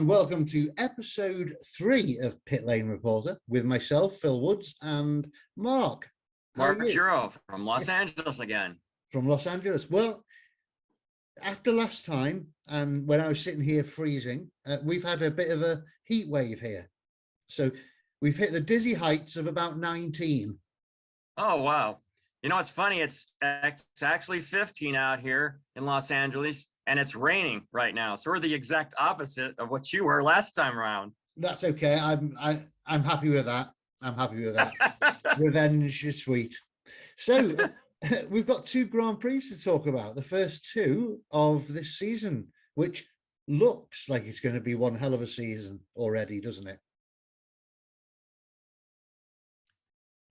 and welcome to episode 3 of Pit Lane Reporter with myself, Phil Woods, and Mark. Mark Gero from Los Angeles again. From Los Angeles. Well, after last time, and when I was sitting here freezing, we've had a bit of a heat wave here. So we've hit the dizzy heights of about 19. Oh, wow. You know, it's funny. It's actually 15 out here in Los Angeles, and it's raining right now. So we're the exact opposite of what you were last time around. That's okay. I'm happy with that. I'm happy with that. Revenge is sweet. So we've got 2 Grand Prix to talk about. The first 2 of this season, which looks like it's going to be one hell of a season already, doesn't it?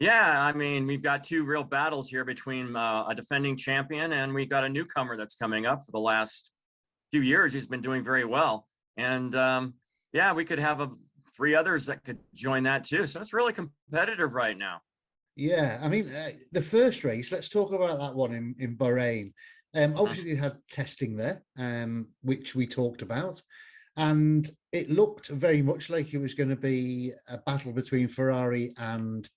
Yeah, I mean, we've got 2 real battles here between a defending champion, and we got a newcomer that's coming up. For the last few years, he's been doing very well. And yeah, we could have 3 others that could join that too. So it's really competitive right now. Yeah, I mean, the first race, let's talk about that one in Bahrain. Obviously, they had testing there, which we talked about. And it looked very much like it was going to be a battle between Ferrari and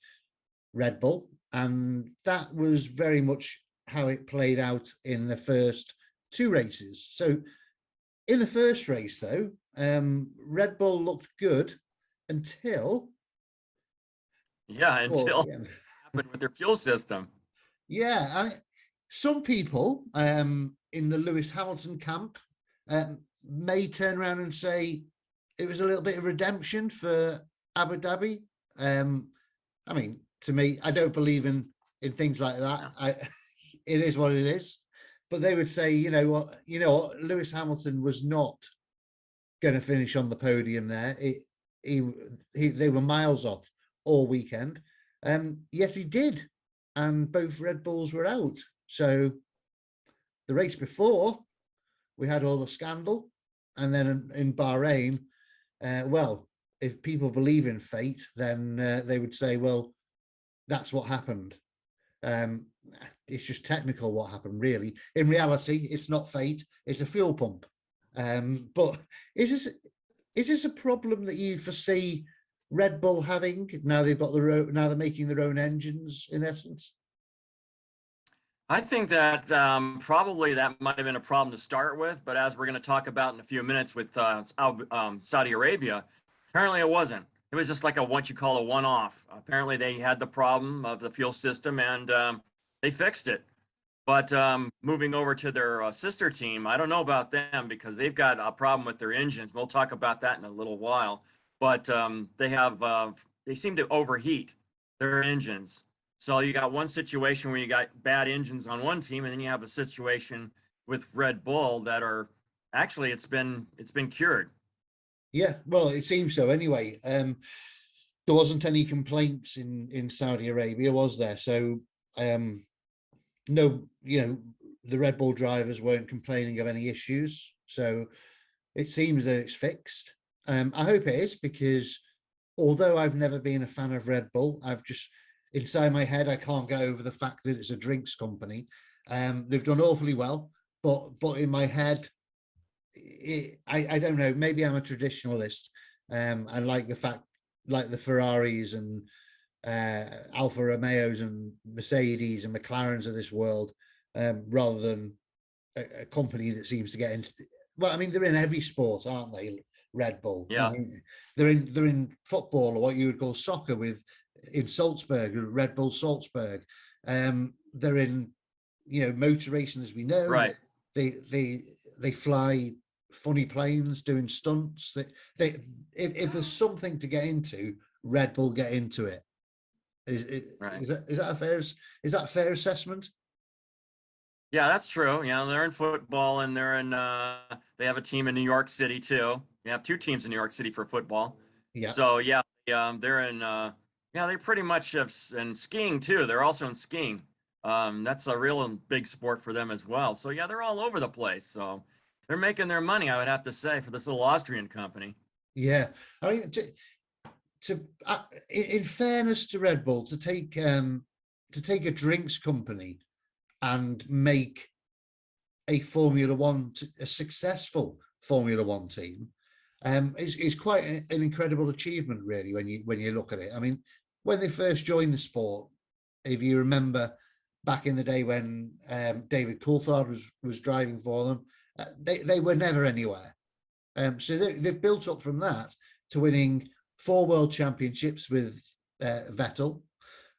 Red Bull, and that was very much how it played out in the first 2 races. So in the first race, though, Red Bull looked good until happened with their fuel system. Yeah, some people in the Lewis Hamilton camp may turn around and say it was a little bit of redemption for Abu Dhabi. I mean, to me, I don't believe in things like that. It is what it is. But they would say, you know what, Lewis Hamilton was not going to finish on the podium there. They were miles off all weekend, yet he did, and both Red Bulls were out. So the race before, we had all the scandal, and then in Bahrain, well, if people believe in fate, then they would say, well, that's what happened. It's just technical what happened, really. In reality, it's not fate, it's a fuel pump. But is this a problem that you foresee Red Bull having now they've got now they're making their own engines, in essence? I think that probably that might have been a problem to start with, but as we're going to talk about in a few minutes with Saudi Arabia, apparently it wasn't. It was just like what you call a one-off. Apparently they had the problem of the fuel system, and they fixed it. But moving over to their sister team, I don't know about them because they've got a problem with their engines. We'll talk about that in a little while. But they seem to overheat their engines. So you got one situation where you got bad engines on one team, and then you have a situation with Red Bull that are actually it's been cured. Yeah, well, it seems so anyway. There wasn't any complaints in Saudi Arabia, was there? So no, the Red Bull drivers weren't complaining of any issues. So it seems that it's fixed. I hope it is, because although I've never been a fan of Red Bull, I've just, inside my head, I can't get over the fact that it's a drinks company. They've done awfully well, but in my head, I don't know, maybe I'm a traditionalist. I like the fact, like the Ferraris and Alfa Romeos and Mercedes and McLarens of this world, rather than a company that seems to get into, well, I mean, they're in every sport, aren't they? Red Bull. Yeah. I mean, they're in football, or what you would call soccer, in Salzburg, Red Bull Salzburg. They're in, motor racing, as we know. Right. They fly funny planes doing stunts. If there's something to get into, Red Bull get into it. Right. Is that a fair assessment? Yeah, that's true. They're in football, and they're in. They have a team in New York City too. You have 2 teams in New York City for football. Yeah. So they're in. They pretty much have in skiing too. They're also in skiing. That's a real big sport for them as well. So yeah, they're all over the place. So they're making their money, I would have to say, for this little Austrian company. Yeah, I mean, in fairness to Red Bull, to take a drinks company and make a successful Formula One team, is quite an incredible achievement, really, when you look at it. I mean, when they first joined the sport, if you remember back in the day when David Coulthard was driving for them, they were never anywhere. So they've built up from that to winning 4 world championships with Vettel,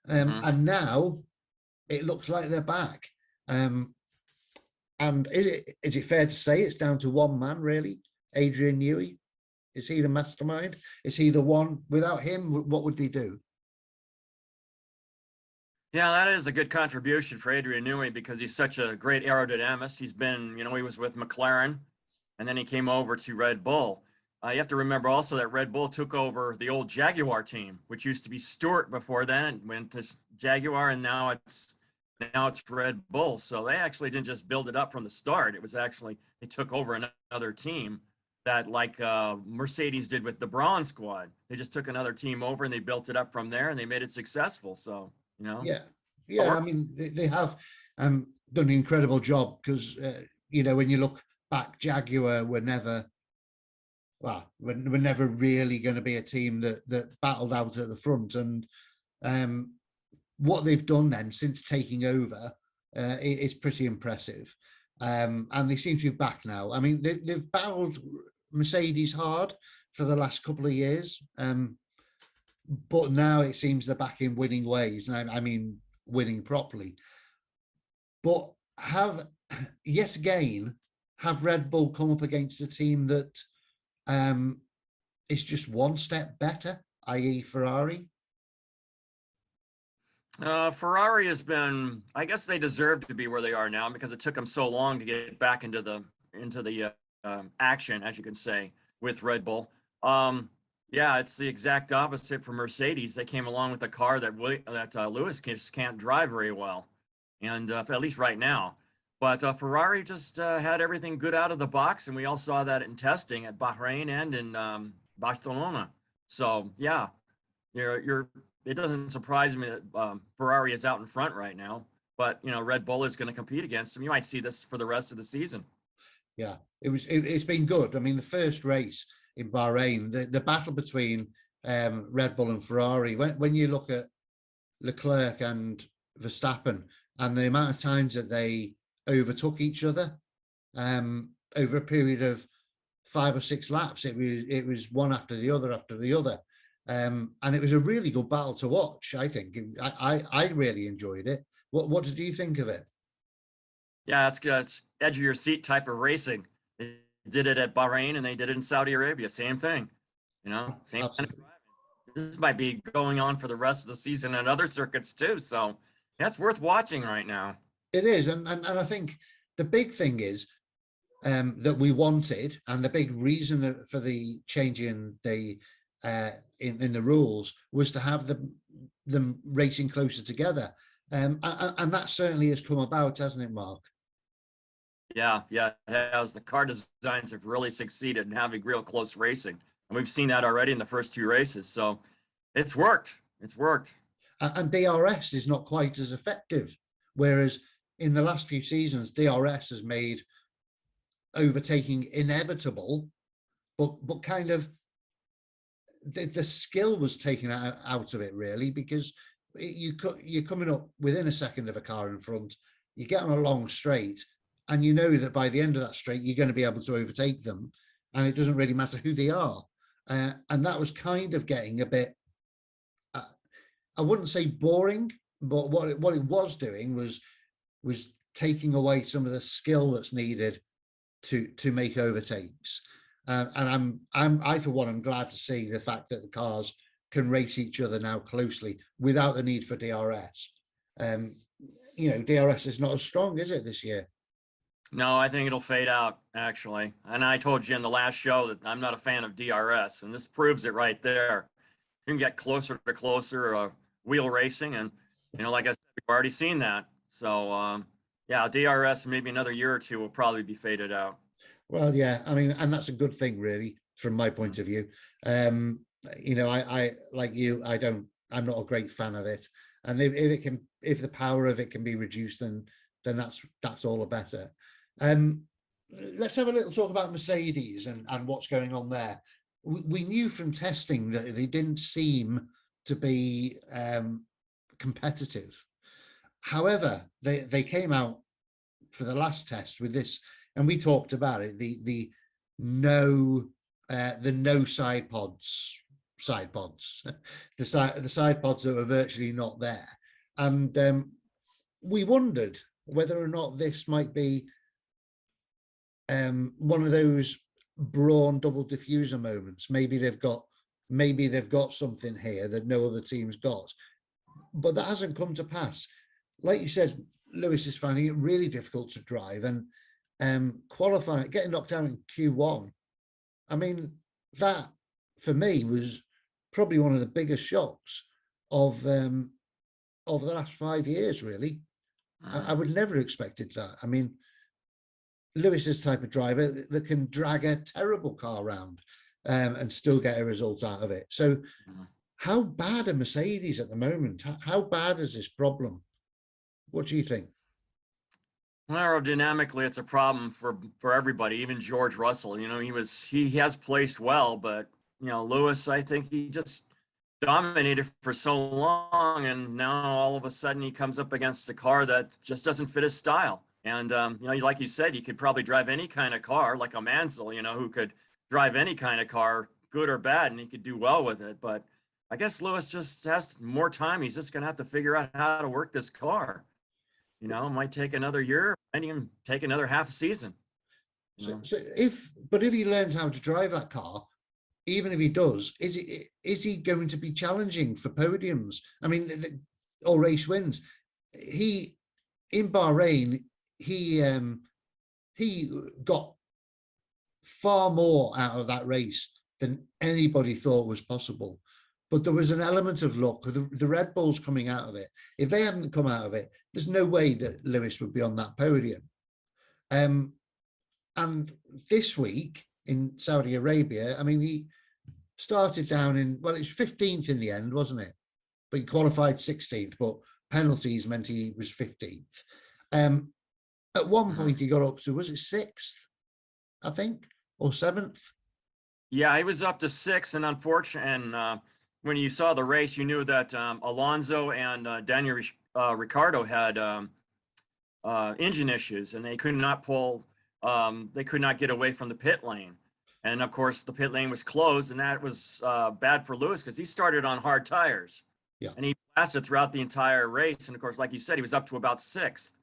and now it looks like they're back. And is it fair to say it's down to one man, really, Adrian Newey? Is he the mastermind? Is he the one? Without him, what would they do? Yeah, that is a good contribution for Adrian Newey because he's such a great aerodynamist. He's been, he was with McLaren, and then he came over to Red Bull. You have to remember also that Red Bull took over the old Jaguar team, which used to be Stewart before then. It went to Jaguar, and now it's Red Bull. So they actually didn't just build it up from the start. It was actually they took over another team that, like Mercedes did with the Brawn squad. They just took another team over and they built it up from there, and they made it successful. So yeah. I mean, they have done an incredible job because when you look back, Jaguar were never. Well, we're never really going to be a team that battled out at the front, and what they've done then since taking over is pretty impressive, and they seem to be back now. I mean, they've battled Mercedes hard for the last couple of years, but now it seems they're back in winning ways, and I mean winning properly. But yet again have Red Bull come up against a team that is just one step better, i.e. Ferrari? Ferrari has been, I guess they deserve to be where they are now because it took them so long to get back into the action, as you can say, with Red Bull. Yeah, it's the exact opposite for Mercedes. They came along with a car that Lewis just can't drive very well, and at least right now. But Ferrari just had everything good out of the box, and we all saw that in testing at Bahrain and in Barcelona. So yeah, it doesn't surprise me that Ferrari is out in front right now. But Red Bull is going to compete against them. You might see this for the rest of the season. Yeah, it's been good. I mean, the first race in Bahrain, the battle between Red Bull and Ferrari, when you look at Leclerc and Verstappen and the amount of times that they overtook each other over a period of 5 or 6 laps, it was one after the other, and it was a really good battle to watch. I think I really enjoyed it. What did you think of it? Yeah, it's good. It's edge of your seat type of racing. They did it at Bahrain and they did it in Saudi Arabia. Same thing, same kind of driving. This might be going on for the rest of the season and other circuits too. So that's worth watching right now. It is, and I think the big thing is that we wanted, and the big reason for the change in the in the rules was to have them racing closer together, and that certainly has come about, hasn't it, Mark? Yeah, it has. The car designs have really succeeded in having real close racing, and we've seen that already in the first 2 races. So it's worked. And DRS is not quite as effective, whereas in the last few seasons, DRS has made overtaking inevitable, but kind of the skill was taken out of it, really, because you're coming up within a second of a car in front, you get on a long straight, and you know that by the end of that straight, you're going to be able to overtake them, and it doesn't really matter who they are. And that was kind of getting a bit, I wouldn't say boring, but what it was doing was taking away some of the skill that's needed to make overtakes. And I for one, I'm glad to see the fact that the cars can race each other now closely without the need for DRS. DRS is not as strong, is it, this year? No, I think it'll fade out, actually. And I told you in the last show that I'm not a fan of DRS, and this proves it right there. You can get closer to closer wheel racing, and like I said, we've already seen that. So yeah, DRS maybe another year or two will probably be faded out. Well, yeah, I mean, and that's a good thing, really, from my point of view. I like you, I'm not a great fan of it, and if the power of it can be reduced, then that's all the better. let's have a little talk about Mercedes and what's going on there. We knew from testing that they didn't seem to be competitive. However, they came out for the last test with this, and we talked about it, the no side pods, the side pods that were virtually not there. And we wondered whether or not this might be one of those Brawn double diffuser moments. Maybe they've got something here that no other team's got, but that hasn't come to pass. Like you said, Lewis is finding it really difficult to drive, and qualifying, getting knocked out in Q1. I mean, that for me was probably one of the biggest shocks of the last 5 years. Really, I would never have expected that. I mean, Lewis is the type of driver that can drag a terrible car around and still get a result out of it. So, how bad are Mercedes at the moment? How bad is this problem? What do you think? Well, aerodynamically, it's a problem for everybody, even George Russell. You know, he has placed well, but you know, Lewis, I think he just dominated for so long, and now all of a sudden he comes up against a car that just doesn't fit his style. And you know, like you said, he could probably drive any kind of car, like a Mansell, you know, who could drive any kind of car, good or bad, and he could do well with it. But I guess Lewis just has more time. He's just gonna have to figure out how to work this car. You know, it might take another year, might even take another half season. So if he learns how to drive that car, even if he does, is he going to be challenging for podiums? I mean, or race wins? He in Bahrain, he got far more out of that race than anybody thought was possible. But there was an element of luck. The Red Bulls coming out of it. If they hadn't come out of it, there's no way that Lewis would be on that podium. And this week in Saudi Arabia, I mean, he started down in, well, it's 15th in the end, wasn't it? But he qualified 16th, but penalties meant he was 15th. At one point, he got up to, was it 6th, I think, or 7th? Yeah, he was up to 6th, and unfortunately, and when you saw the race, you knew that Alonso and Daniel Ricciardo had engine issues, and they could not pull. They could not get away from the pit lane, and of course, the pit lane was closed, and that was bad for Lewis because he started on hard tires, and he blasted throughout the entire race. And of course, like you said, he was up to about 6th,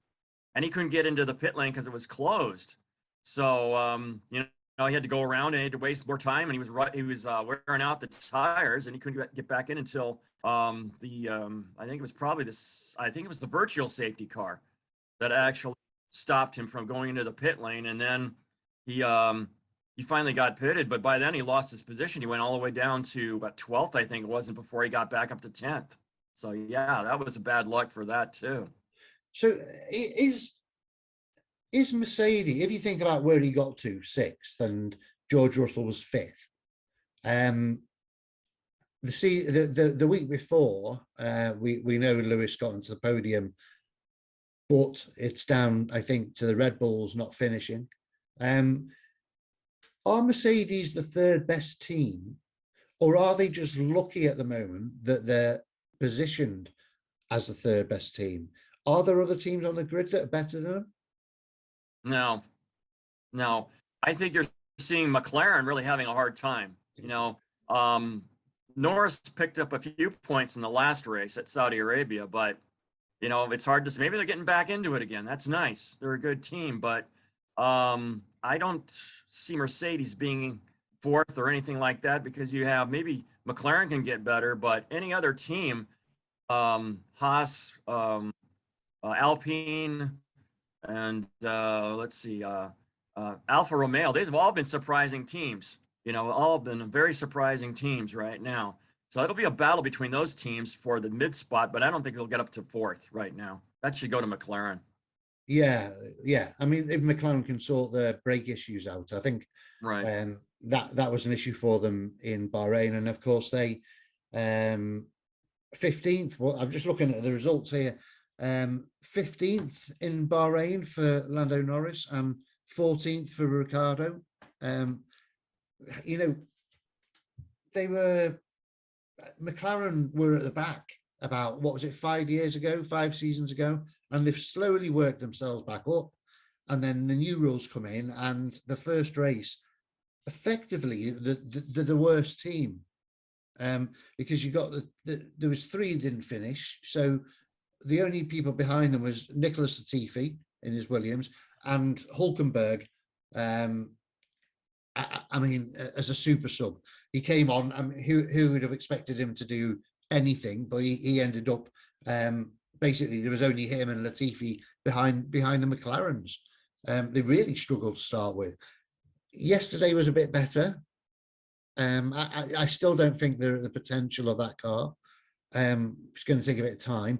and he couldn't get into the pit lane because it was closed. So you know, he had to go around and he had to waste more time, and he was wearing out the tires, and he couldn't get back in until I think it was probably the virtual safety car that actually stopped him from going into the pit lane. And then he finally got pitted, but by then he lost his position. He went all the way down to about 12th, I think it wasn't, before he got back up to 10th. So yeah, that was a bad luck for that too. So is Mercedes, if you think about where he got to 6th and George Russell was 5th, the week before, we know Lewis got into the podium, but it's down, I think, to the Red Bulls not finishing. Are Mercedes the third best team, or are they just lucky at the moment that they're positioned as the third best team? Are there other teams on the grid that are better than them? No. I think you're seeing McLaren really having a hard time. You know, Norris picked up a few points in the last race at Saudi Arabia, but you know, it's hard to say. Maybe they're getting back into it again. That's nice. They're a good team, but I don't see Mercedes being 4th or anything like that, because you have, maybe McLaren can get better, but any other team, Haas, Alpine, and let's see, Alfa Romeo, they've all been surprising teams. You know, all been very surprising teams right now. So it'll be a battle between those teams for the mid spot, but I don't think it'll get up to 4th right now. That should go to McLaren. Yeah. I mean, if McLaren can sort the brake issues out, I think that was an issue for them in Bahrain. And of course, they 15th. Well, I'm just looking at the results here. 15th in Bahrain for Lando Norris and 14th for Ricardo. You know, McLaren were at the back about, what was it, 5 seasons ago, and they've slowly worked themselves back up. And then the new rules come in, and the first race, effectively, the worst team, because you got there was 3 didn't finish, so the only people behind them was Nicholas Latifi in his Williams and Hulkenberg. I mean, as a super sub, he came on. I mean, who would have expected him to do anything? But he ended up, basically, there was only him and Latifi behind the McLarens. They really struggled to start with. Yesterday was a bit better. I still don't think they're at the potential of that car. It's going to take a bit of time.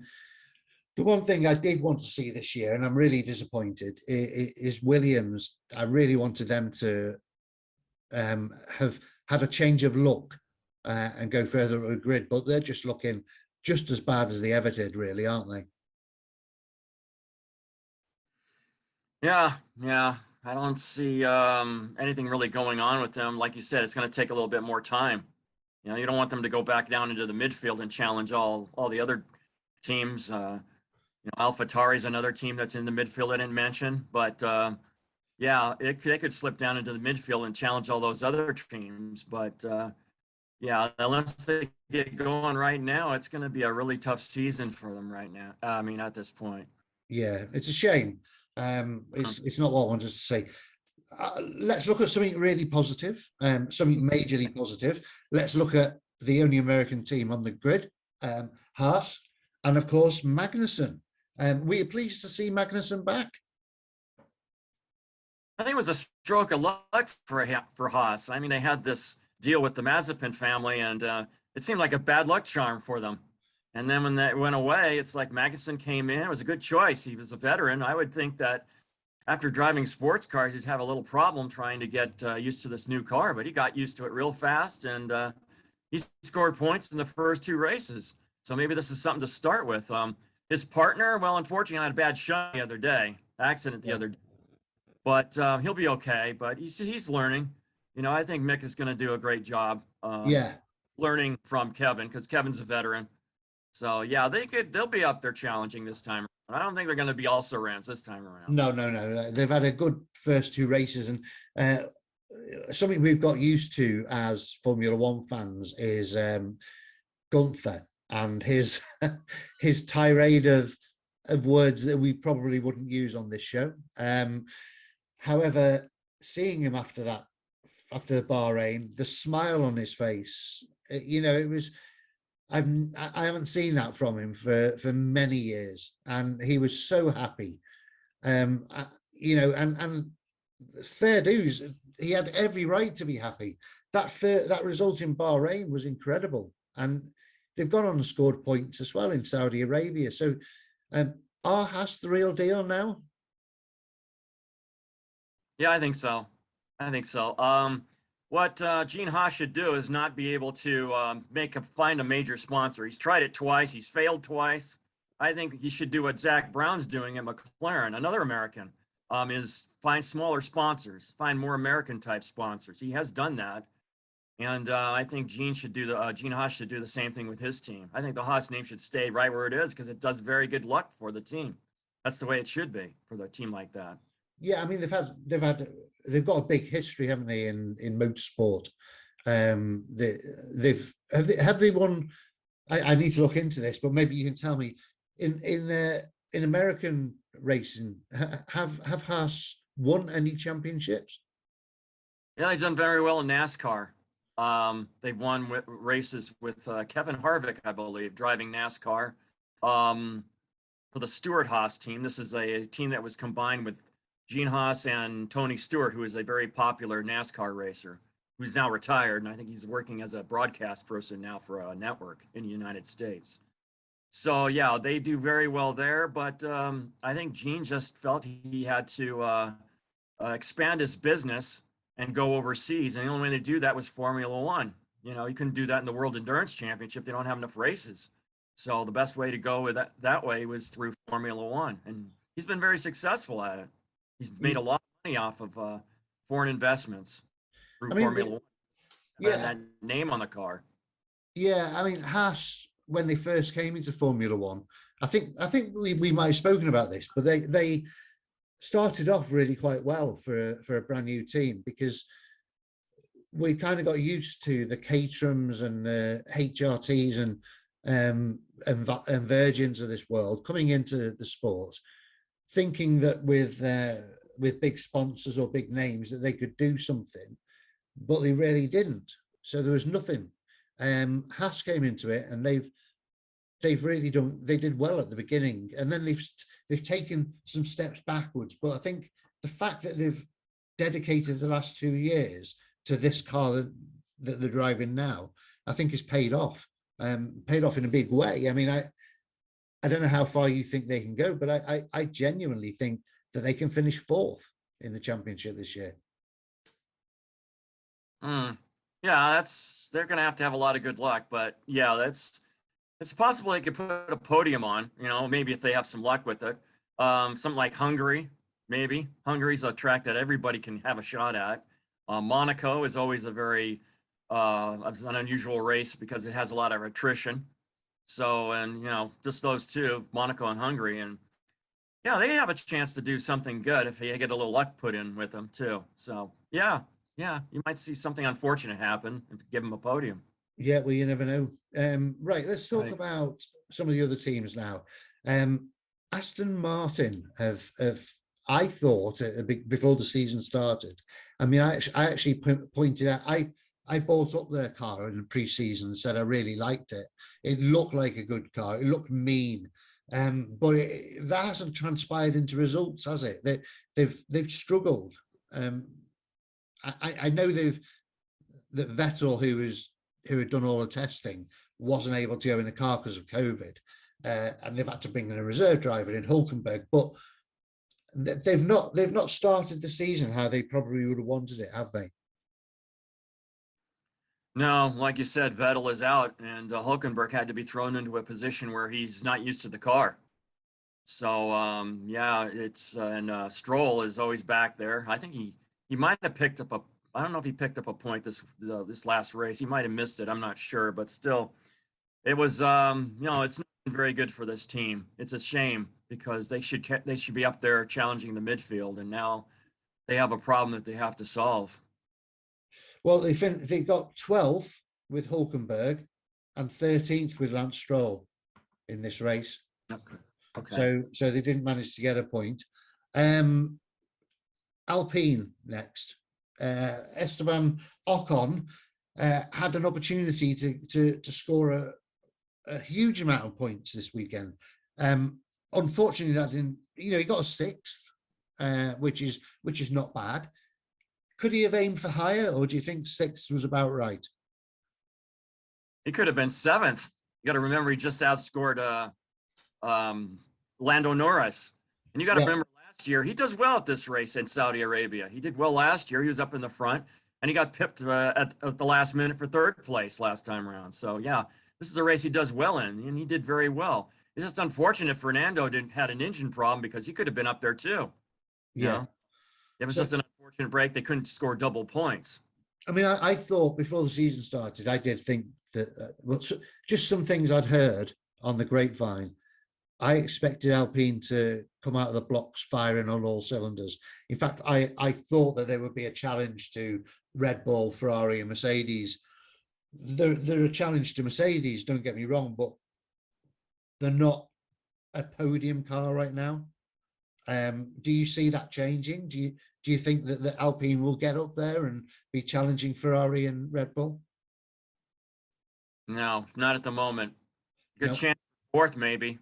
The one thing I did want to see this year, and I'm really disappointed, is Williams. I really wanted them to have had a change of look and go further up the grid, but they're just looking just as bad as they ever did, really, aren't they? Yeah. I don't see anything really going on with them. Like you said, it's going to take a little bit more time. You know, you don't want them to go back down into the midfield and challenge all the other teams. AlphaTauri is another team that's in the midfield I didn't mention, but yeah, they could slip down into the midfield and challenge all those other teams. But yeah, unless they get going right now, it's going to be a really tough season for them right now. I mean, at this point. Yeah, it's a shame. It's not what I wanted to say. Let's look at something really positive, something majorly positive. Let's look at the only American team on the grid, Haas, and of course Magnussen. We are pleased to see Magnussen back. I think it was a stroke of luck for Haas. I mean, they had this deal with the Mazepin family, and it seemed like a bad luck charm for them. And then when that went away, it's like Magnussen came in. It was a good choice. He was a veteran. I would think that after driving sports cars, he'd have a little problem trying to get used to this new car, but he got used to it real fast, and he scored points in the first 2 races. So maybe this is something to start with. His partner, well, unfortunately, had a bad shot the other day, accident the other day. But he'll be okay. But he's learning. You know, I think Mick is going to do a great job. Learning from Kevin, because Kevin's a veteran. So yeah, they'll be up there challenging this time. I don't think they're going to be also rans this time around. No. They've had a good first 2 races, and something we've got used to as Formula One fans is Gunther and his his tirade of words that we probably wouldn't use on this show. However, seeing him after Bahrain, the smile on his face, you know, it was. I haven't seen that from him for many years, and he was so happy. You know, and fair dues, he had every right to be happy. That result in Bahrain was incredible, and they've gone on and scored points as well in Saudi Arabia. So, are Haas the real deal now? Yeah, I think so. What Gene Haas should do is not be able to find a major sponsor. He's tried it twice. He's failed twice. I think he should do what Zach Brown's doing at McLaren, another American, is find smaller sponsors, find more American type sponsors. He has done that. And I think Gene Haas should do the same thing with his team. I think the Haas name should stay right where it is, because it does very good luck for the team. That's the way it should be for the team like that. Yeah, I mean, they've got a big history, haven't they, in motorsport? Have they won? I need to look into this, but maybe you can tell me. In American racing, have Haas won any championships? Yeah, they've done very well in NASCAR. They've won races with Kevin Harvick, I believe, driving NASCAR for the Stewart Haas team. This is a team that was combined with Gene Haas and Tony Stewart, who is a very popular NASCAR racer, who's now retired, and I think he's working as a broadcast person now for a network in the United States. So yeah, they do very well there, but I think Gene just felt he had to expand his business and go overseas, and the only way to do that was Formula One. You know, you couldn't do that in the World Endurance Championship. They don't have enough races. So the best way to go with that way was through Formula One, and he's been very successful at it. He's made a lot of money off of foreign investments through I mean, Formula One and yeah, that name on the car. yeah. I mean, Haas, when they first came into Formula One, I think we might have spoken about this, but they started off really quite well for a brand new team, because we kind of got used to the Caterhams and HRTs and Virgins of this world coming into the sport, thinking that with big sponsors or big names that they could do something, but they really didn't. So there was nothing. Haas came into it, and they've really done. They did well at the beginning, and then they've taken some steps backwards. But I think the fact that they've dedicated the last 2 years to this car that they're driving now, I think has paid off. Paid off in a big way. I mean, I don't know how far you think they can go, but I genuinely think that they can finish fourth in the championship this year. Mm. Yeah, they're going to have a lot of good luck, but yeah, it's possible they could put a podium on, maybe if they have some luck with it. Something like Hungary, maybe. Hungary's a track that everybody can have a shot at. Monaco is always a very an unusual race because it has a lot of attrition. So, and just those two, Monaco and Hungary, and yeah, they have a chance to do something good if they get a little luck put in with them too. So, yeah, you might see something unfortunate happen and give them a podium. Yeah, well, you never know. Right, let's talk Right. about some of the other teams now. Aston Martin have I thought before the season started. I mean, I actually pointed out I bought up their car in the pre-season and said I really liked it. It looked like a good car. It looked mean, but that hasn't transpired into results, has it? They've struggled. I know that Vettel, who had done all the testing, wasn't able to go in the car because of COVID, and they've had to bring in a reserve driver in Hulkenberg. But they've not started the season how they probably would have wanted it, have they? No, like you said, Vettel is out, and Hulkenberg had to be thrown into a position where he's not used to the car. So yeah, it's and Stroll is always back there. I think he might have picked up a. I don't know if he picked up a point this last race. He might have missed it. I'm not sure, but still, it was it's not very good for this team. It's a shame because they should be up there challenging the midfield, and now they have a problem that they have to solve. Well, they got 12th with Hulkenberg and 13th with Lance Stroll in this race. Okay. So they didn't manage to get a point. Alpine next. Esteban Ocon had an opportunity to score a huge amount of points this weekend. Unfortunately, that didn't. He got a sixth, which is not bad. Could he have aimed for higher, or do you think sixth was about right? He could have been seventh. You got to remember he just outscored Lando Norris, and you got to remember last year he does well at this race in Saudi Arabia. He did well last year. He was up in the front, and he got pipped at the last minute for third place last time around. So yeah, this is a race he does well in, and he did very well. It's just unfortunate Fernando had an engine problem because he could have been up there too. Yeah. It was just an unfortunate break. They couldn't score double points. I mean, I thought before the season started, I did think that, just some things I'd heard on the grapevine, I expected Alpine to come out of the blocks firing on all cylinders. In fact, I thought that there would be a challenge to Red Bull, Ferrari, and Mercedes. They're a challenge to Mercedes, don't get me wrong, but they're not a podium car right now. Do you see that changing? Do you think that the Alpine will get up there and be challenging Ferrari and Red Bull? No, not at the moment. Good Nope. chance fourth, maybe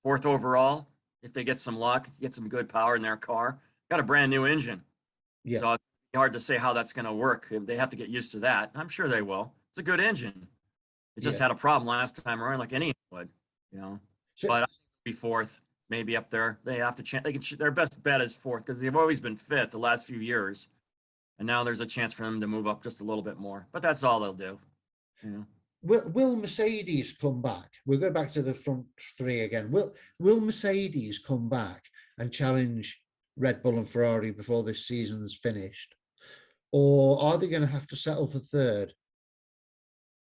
fourth overall if they get some luck, get some good power in their car. Got a brand new engine, so it's hard to say how that's going to work. They have to get used to that. I'm sure they will. It's a good engine. It just had a problem last time around, like any would, So, but I think they'll be fourth. Maybe up there. They have to their best bet is fourth because they've always been fifth the last few years, and now there's a chance for them to move up just a little bit more. But that's all they'll do. Will Mercedes come back? We'll go back to the front three again. Will Mercedes come back and challenge Red Bull and Ferrari before this season's finished? Or are they going to have to settle for third?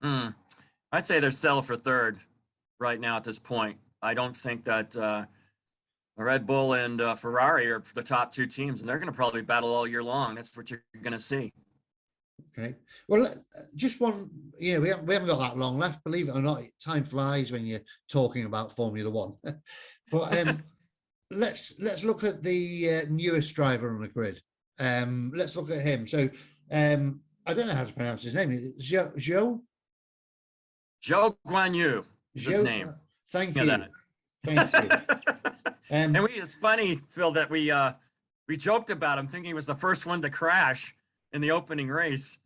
I'd say they're settled for third right now at this point. I don't think that Red Bull and Ferrari are the top two teams, and they're going to probably battle all year long. That's what you're going to see. Okay. Well, just one. You know, we haven't got that long left. Believe it or not, time flies when you're talking about Formula One. But let's look at the newest driver on the grid. Let's look at him. So I don't know how to pronounce his name. Zhou Guan Yu is his name. Thank you. Thank you. And it's funny, Phil, that we joked about him thinking he was the first one to crash in the opening race.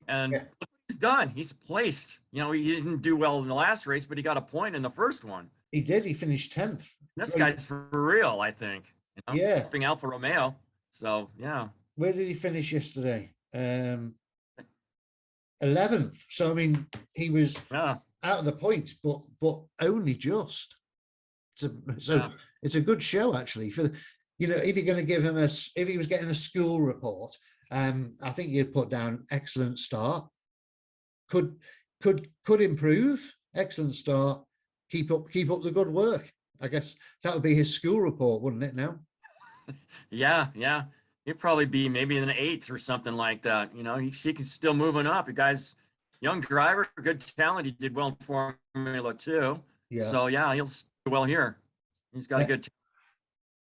And look what he's done. He's placed. You know, he didn't do well in the last race, but he got a point in the first one. He did. He finished 10th. This guy's for real, I think. You know, yeah. Helping Alfa Romeo. So, yeah. Where did he finish yesterday? 11th. So, I mean, he was out of the points, but only just. It's a good show, actually. For, you know, if you're going to give him if he was getting a school report, I think you'd put down excellent start. Could improve. Excellent start. Keep up the good work. I guess that would be his school report, wouldn't it? Now. Yeah. He'd probably be maybe in the 8th or something like that. You know, he can still moving up. The guy's young driver, good talent. He did well in Formula 2. Yeah. So yeah, he'll do well here. He's got a good.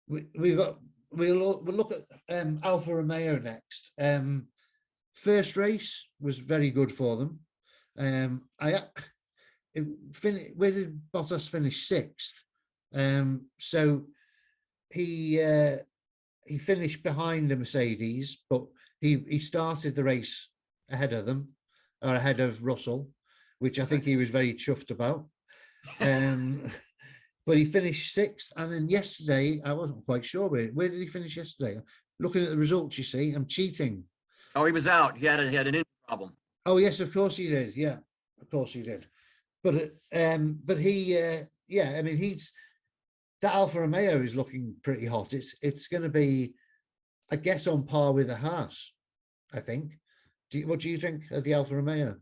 We'll look at Alfa Romeo next. First race was very good for them. Where did Bottas finish? 6th. So he finished behind the Mercedes, but he started the race ahead of them, or ahead of Russell, which I think he was very chuffed about. But he finished 6th, and then yesterday I wasn't quite sure where did he finish yesterday. Looking at the results, you see, I'm cheating. Oh, he was out. He had an injury problem. Oh yes, of course he did. Yeah, of course he did. But he, I mean, that Alfa Romeo is looking pretty hot. It's going to be, I guess, on par with the Haas, I think. What do you think of the Alfa Romeo?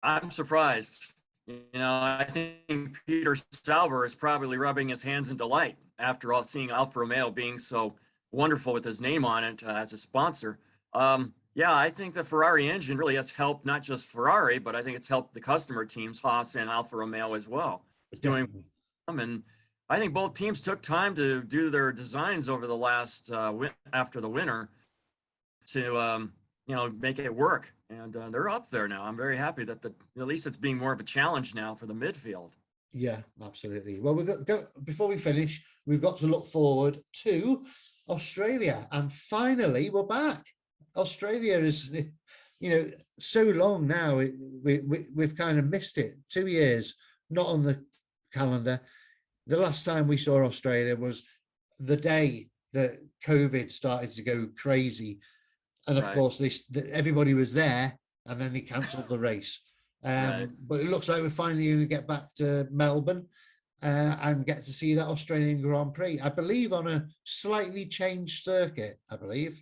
I'm surprised. You know, I think Peter Sauber is probably rubbing his hands in delight after all seeing Alfa Romeo being so wonderful with his name on it as a sponsor. Yeah, I think the Ferrari engine really has helped not just Ferrari, but I think it's helped the customer teams, Haas and Alfa Romeo as well. It's doing, and I think both teams took time to do their designs over the last after the winter to make it work, and they're up there now. I'm very happy that at least it's being more of a challenge now for the midfield. Yeah, absolutely. Well, before we finish, we've got to look forward to Australia, and finally we're back. Australia is, so long now. We've kind of missed it. 2 years not on the calendar. The last time we saw Australia was the day that COVID started to go crazy. And of course, everybody was there, and then they cancelled the race. But it looks like we're finally going to get back to Melbourne and get to see that Australian Grand Prix. I believe on a slightly changed circuit, I believe.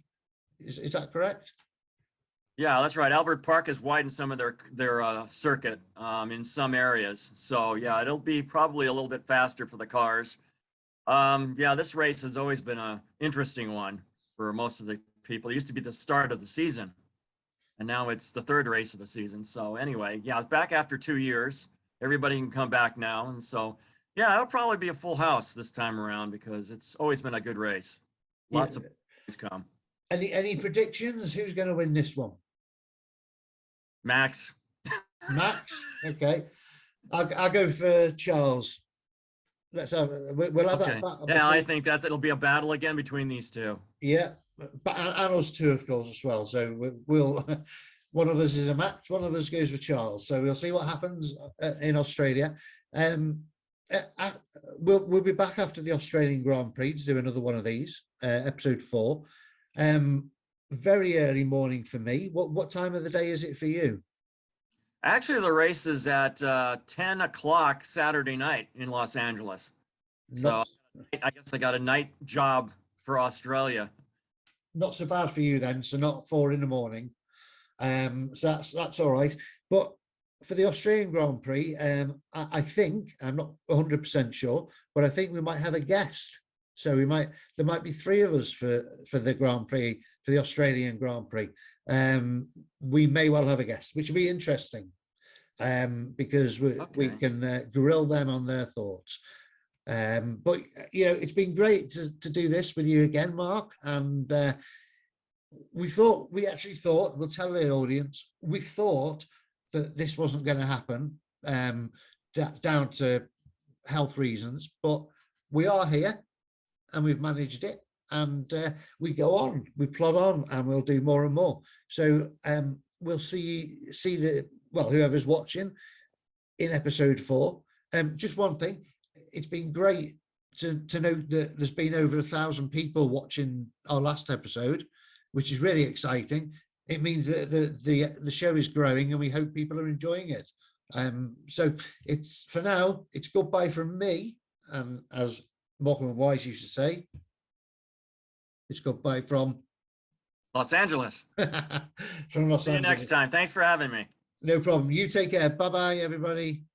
Is that correct? Yeah, that's right. Albert Park has widened some of their circuit in some areas. So, yeah, it'll be probably a little bit faster for the cars. Yeah, this race has always been an interesting one for most of the people. It used to be the start of the season, and now it's the third race of the season. So anyway, yeah, back after 2 years. Everybody can come back now. And so, yeah, it'll probably be a full house this time around because it's always been a good race. Lots of come. Any predictions? Who's going to win this one? Max. Max? Okay. I'll go for Charles. We'll have that battle. Yeah, I think it'll be a battle again between these two. Yeah, but and us two, of course, as well. So we'll one of us is a Max, one of us goes with Charles. So we'll see what happens in Australia. We'll be back after the Australian Grand Prix to do another one of these, episode 4. Very early morning for me. What time of the day is it for you? Actually, the race is at 10 o'clock Saturday night in Los Angeles. So I guess I got a night job for Australia. Not so bad for you then. So not 4 a.m. So that's all right. But for the Australian Grand Prix, I think, I'm not 100% sure, but I think we might have a guest. So there might be 3 of us for the Grand Prix, for the Australian Grand Prix. We may well have a guest, which will be interesting, because we can grill them on their thoughts. But it's been great to do this with you again, Mark. And we actually thought, we'll tell the audience, we thought that this wasn't going to happen, down to health reasons, but we are here and we've managed it, and we go on, we plod on, and we'll do more and more. So we'll see whoever's watching in episode 4. Just one thing, it's been great to know that there's been over 1,000 people watching our last episode, which is really exciting. It means that the show is growing, and we hope people are enjoying it. So it's, for now, it's goodbye from me, and as Morecambe and Wise used to say, it's goodbye from Los Angeles. From Los See you Angeles. next time. Thanks for having me. No problem. You take care. Bye-bye, everybody.